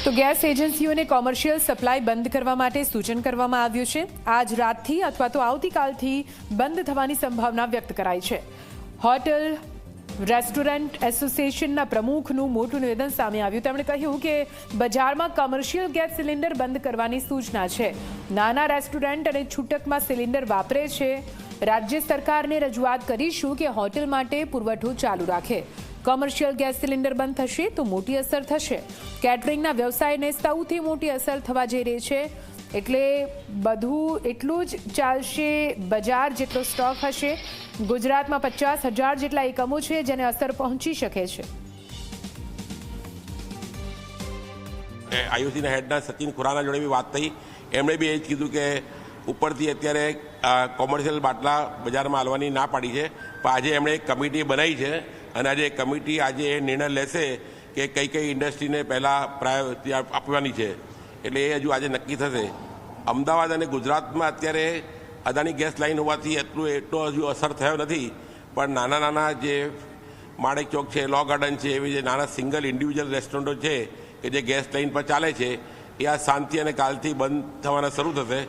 તો ગેસ એજન્સીઓને commercial supply બંધ કરવા માટે સૂચન કરવામાં આવ્યું છે। આજ રાતથી અથવા તો આવતીકાલથી બંધ થવાની સંભાવના વ્યક્ત કરાઈ છે। હોટેલ રેસ્ટોરન્ટ એસોસિએશનના પ્રમુખનું મોટું નિવેદન સામે આવ્યું। તેમણે કહ્યું કે બજારમાં કોમર્શિયલ ગેસ સિલિન્ડર બંધ કરવાની સૂચના છે। નાના રેસ્ટોરન્ટ અને છૂટકમાં સિલિન્ડર વાપરે છે। રાજ્ય સરકારને રજૂઆત કરીશું કે હોટેલ માટે પુરવઠો ચાલુ રાખે। કોમર્શિયલ ગેસ સિલિન્ડર બંધ થશે તો મોટી અસર થશે। કેટરિંગના વ્યવસાયને સૌથી મોટી અસર થવા જઈ રહી છે, એટલે બધું એટલું જ ચાલશે। બજાર જેટલો સ્ટોક હશે। ગુજરાતમાં 50,000 જેટલા એકમો છે જેને અસર પહોંચી શકે છે। આયુસીના હેડના સચિન ખુરાના જોડે બી વાત થઈ। એમણે બી એ જ કીધું કે ઉપરથી અત્યારે કોમર્શિયલ બાટલા બજારમાં આવવાની ના પાડી છે, પણ આજે એમણે એક કમિટી બનાવી છે અને આજે કમિટી આજે એ નિર્ણય લેશે કે કઈ કઈ ઇન્ડસ્ટ્રીને પહેલાં પ્રાયોરિટી આપવાની છે, એટલે એ હજુ આજે નક્કી થશે। અમદાવાદ અને ગુજરાતમાં અત્યારે અદાણી ગેસ લાઇન હોવાથી એટલો હજુ અસર થયો નથી, પણ નાના નાના જે માણેક ચોક છે, લો ગાર્ડન છે, એવી જે નાના સિંગલ ઇન્ડિવિજ્યુઅલ રેસ્ટોરન્ટો છે કે જે ગેસ લાઇન પર ચાલે છે, એ આ શાંતિ અને કાલથી બંધ થવાના શરૂ થશે।